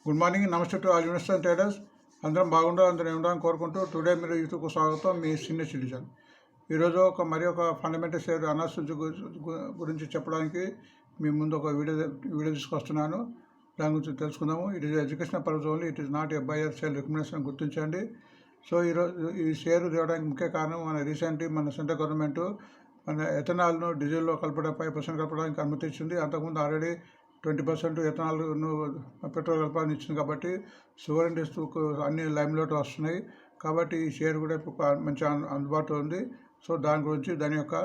Good morning, నమస్తే to all investor traders. అందరం బాగుండాలి, అందరం ఏముండాలని కోరుకుంటూ టుడే మీరు యూట్యూబ్కు స్వాగతం. మీ సీనియర్ సిటిజన్. ఈరోజు ఒక ఫండమెంటల్ షేర్ అనాలిసిస్ గురించి చెప్పడానికి మీ ముందు ఒక వీడియో తీసుకొస్తున్నాను. దాని గురించి తెలుసుకుందాము. It is educational purpose only, it is not a by are sale recommendation గుర్తించండి. సో ఈరోజు ఈ షేర్ తేవడానికి ముఖ్య కారణం మన సెంట్రల్ గవర్నమెంట్ మన ఎథనాల్ను డీజిల్లో కలపడం 5% కలపడానికి అనుమతి ఇచ్చింది. అంతకుముందు ఆల్రెడీ 20% ఎథనాల్ను పెట్రోల్ కలపాలని ఇచ్చింది. కాబట్టి షుగర్ ఇండస్ట్రీకి అన్ని లైమ్లోట్ వస్తున్నాయి. కాబట్టి ఈ షేర్ కూడా మంచి అందుబాటులో ఉంది. సో దాని గురించి దాని యొక్క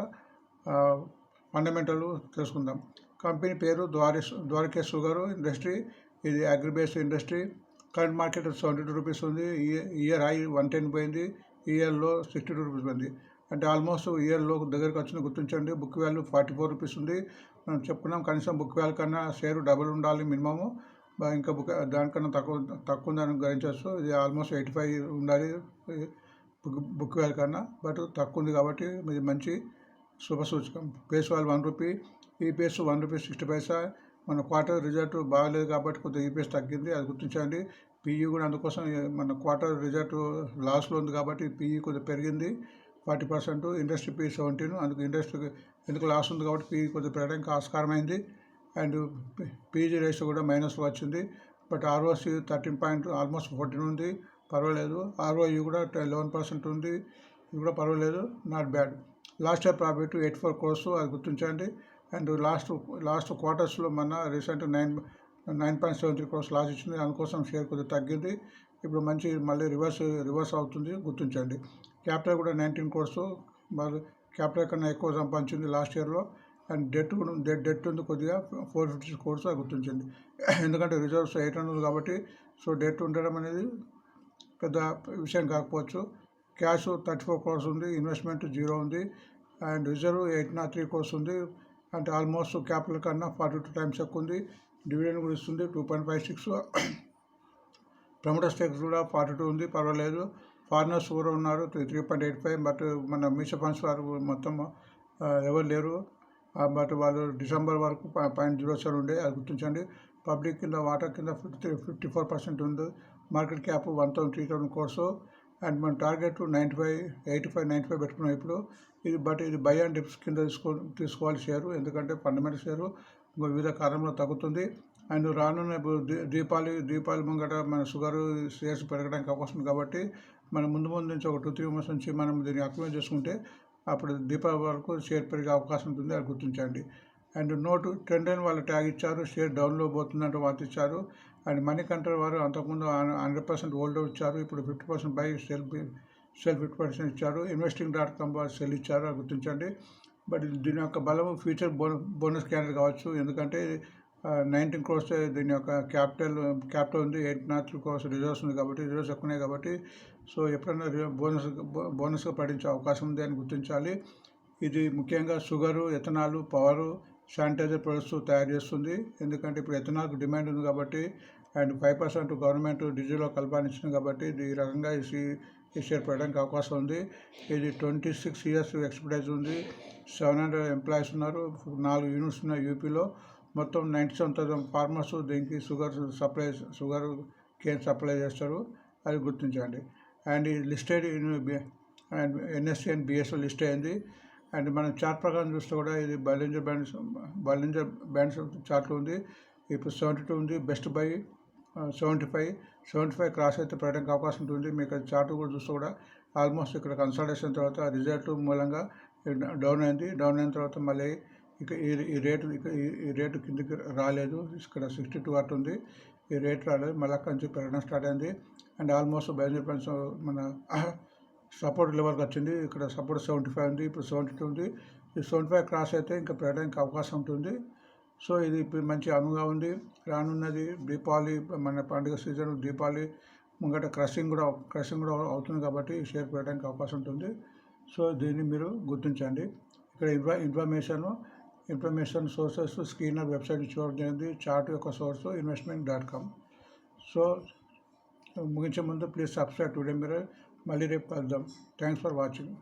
ఫండమెంటల్ తెలుసుకుందాం. కంపెనీ పేరు ద్వారకేష్ షుగర్ ఇండస్ట్రీ. ఇది అగ్రిబేస్డ్ ఇండస్ట్రీ. కరెంట్ మార్కెట్ 72 రూపీస్ ఉంది. ఇయర్ హై 110 పోయింది. ఇయర్లో 62 రూపీస్ పోయింది. అంటే ఆల్మోస్ట్ ఇయర్లో దగ్గరకు వచ్చింది గుర్తించండి. బుక్ వాల్యూ 44 రూపీస్ ఉంది. మనం చెప్పుకున్నాం కనీసం బుక్ వాల్యూ కన్నా షేర్ డబుల్ ఉండాలి మినిమము. ఇంకా దానికన్నా తక్కువ ఉందని గ్రహించవచ్చు. ఇది ఆల్మోస్ట్ 85 ఉండాలి బుక్ వాల్యూ కన్నా, బట్ తక్కువ ఉంది కాబట్టి ఇది మంచి శుభ సూచకం. Face value 1 rupee, EPS 1 rupee 60 paisa. మన క్వార్టర్ రిజల్ట్ బాగాలేదు కాబట్టి కొద్దిగా ఈపీఎస్ తగ్గింది, అది గుర్తించండి. పీఈ కూడా అందుకోసం మన క్వార్టర్ రిజల్ట్ లాస్లో ఉంది కాబట్టి పీఈ కొద్దిగా పెరిగింది 40%. ఇండస్ట్రీ పీ 17, అందుకు ఇండస్ట్రీకి ఎందుకు లాస్ ఉంది కాబట్టి పీఈ కొద్దిగా పెరగడానికి ఆస్కారమైంది. అండ్ పీజీ రేషియో కూడా మైనస్లో వచ్చింది. బట్ ఆర్ఓసి 13 ఆల్మోస్ట్ 14 ఉంది, పర్వాలేదు. ఆర్ఓఈ కూడా 11% ఉంది, ఇది కూడా పర్వాలేదు, not bad. Last year profit 84 crores, అది గుర్తించండి. అండ్ లాస్ట్ క్వార్టర్స్లో మన రీసెంట్ 9.73 crores లాస్ ఇచ్చింది, అందుకోసం షేర్ కొద్దిగా తగ్గింది. ఇప్పుడు మంచి మళ్ళీ రివర్స్ అవుతుంది, గుర్తించండి. క్యాపిటల్ కూడా 19 crores, బాగా క్యాపిటల్ కన్నా ఎక్కువ సంపాదించింది లాస్ట్ ఇయర్లో. అండ్ డెట్ ఉంది కొద్దిగా 450 crores, అది గుర్తించండి. ఎందుకంటే రిజర్వ్స్ 800 కాబట్టి సో డెట్ ఉండడం అనేది పెద్ద విషయం కాకపోవచ్చు. క్యాష్ 34 crores ఉంది, ఇన్వెస్ట్మెంట్ 0 ఉంది. అండ్ రిజర్వ్ 803 crores ఉంది. అంటే ఆల్మోస్ట్ క్యాపిటల్ కన్నా 42 times ఎక్కువ ఉంది. డివిడెండ్ కూడా ఇస్తుంది 2.56. ప్రమోటర్ స్టేక్స్ కూడా 42 ఉంది, పర్వాలేదు. ఫారినర్స్ కూడా ఉన్నారు 3.85, బట్ మన మ్యూచువల్ ఫండ్స్ వారు మొత్తం ఎవరు లేరు. బట్ వాళ్ళు డిసెంబర్ వరకు 0.07 ఉండే, అది గుర్తించండి. పబ్లిక్ కింద వాటర్ కింద 54% ఉంది. Market cap 1,300 crores. అండ్ మన టార్గెట్ 85-95 పెట్టుకున్నాం ఇప్పుడు. ఇది బై అండ్ డిప్స్ కింద తీసుకోవాలి షేరు, ఎందుకంటే ఫండమెంటల్ షేరు వివిధ కారణంలో తగ్గుతుంది. అండ్ రానున్న దీపావళి ముంగట మన షుగర్ షేర్స్ పెరగడానికి అవకాశం ఉంది. కాబట్టి మనం ముందు నుంచి ఒక 2-3 months నుంచి మనం దీన్ని అక్యుములేట్ చేసుకుంటే అప్పుడు దీపావళి వరకు షేర్ పెరిగే అవకాశం ఉంటుంది, అది గుర్తించండి. అండ్ నోటు ట్రెండ్ అని వాళ్ళు ట్యాగ్ ఇచ్చారు, షేర్ డౌన్లో పోతుందంటే వాటి ఇచ్చారు. అండ్ మనీ కంట్రోల్ వారు అంతకుముందు 100% హోల్డ్ ఇచ్చారు, ఇప్పుడు 50% బై సెల్ 50% ఇచ్చారు. investing.com వారు సెల్ ఇచ్చారు, అది గుర్తించండి. బట్ దీని యొక్క బలము ఫ్యూచర్ బోనస్ క్యాండిడేట్ కావచ్చు, ఎందుకంటే 19 crores దీని యొక్క క్యాపిటల్ ఉంది, 803 crores రిజర్వ్స్ ఉంది కాబట్టి రిజర్వ్స్ ఎక్కువ ఉన్నాయి కాబట్టి సో ఎప్పుడైనా బోనస్గా పడించే అవకాశం ఉంది అని గుర్తించాలి. ఇది ముఖ్యంగా షుగరు, ఎథనాలు, పవరు, శానిటైజర్ ప్రొడక్ట్స్ తయారు చేస్తుంది, ఎందుకంటే ఇప్పుడు ఎథనాల్కి డిమాండ్ ఉంది కాబట్టి. అండ్ 5% గవర్నమెంట్ డీజిల్లో కలపానిచ్చింది కాబట్టి ఈ రకంగా ఈ షేర్ పడడానికి అవకాశం ఉంది. ఇది 26 years ఎక్స్పర్టైజ్ ఉంది, 700 ఎంప్లాయీస్ ఉన్నారు, 4 యూనిట్స్ ఉన్నాయి యూపీలో. మొత్తం 97,000 ఫార్మర్స్ దీనికి షుగర్ కేన్ సప్లై చేస్తారు, అది గుర్తించండి. అండ్ ఇది listed and NSE and BSE list అయింది. అండ్ మనం చార్ట్ ప్రకారం చూస్తే కూడా ఇది బలింజర్ బ్యాండ్స్ చార్ట్లో ఉంది. ఇప్పుడు 72 ఉంది, బెస్ట్ బై 75 క్రాస్ అయితే పెట్టడానికి అవకాశం ఉంటుంది. మీకు అది చార్ట్ కూడా చూస్తే కూడా ఆల్మోస్ట్ ఇక్కడ కన్సల్టేషన్ తర్వాత రిజల్ట్ మూలంగా డౌన్ అయిన తర్వాత మళ్ళీ ఇక ఈ రేటు కిందకి రాలేదు. ఇక్కడ 62 అటు ఉంది, ఈ రేట్ రాలేదు, మళ్ళీ అక్కడి నుంచి పెరగడం స్టార్ట్ అయింది. అండ్ ఆల్మోస్ట్ బయలుదేరి పాయింట్స్ మన సపోర్ట్ లెవెల్కి వచ్చింది. ఇక్కడ సపోర్ట్ 75 ఉంది, ఇప్పుడు 72 ఉంది. ఈ 75 క్రాస్ అయితే ఇంకా పెరగడానికి అవకాశం ఉంటుంది. సో ఇది ఇప్పుడు మంచి అనువుగా ఉంది. రానున్నది దీపావళి, మన పండుగ సీజన్, దీపావళి ముంగట క్రషింగ్ కూడా అవుతుంది కాబట్టి షేర్ పెరగడానికి అవకాశం ఉంటుంది. సో దీన్ని మీరు గుర్తించండి. ఇక్కడ ఇన్ఫర్మేషన్ సోర్సెస్ స్క్రీనర్ వెబ్సైట్ చూడడం జరిగింది. చార్ట్ యొక్క సోర్స్ investment.com. సో ముగించే ముందు ప్లీజ్ సబ్స్క్రైబ్ టుడే మిర్రర్. మళ్ళీ రేపు కలుద్దాం. Thanks for watching.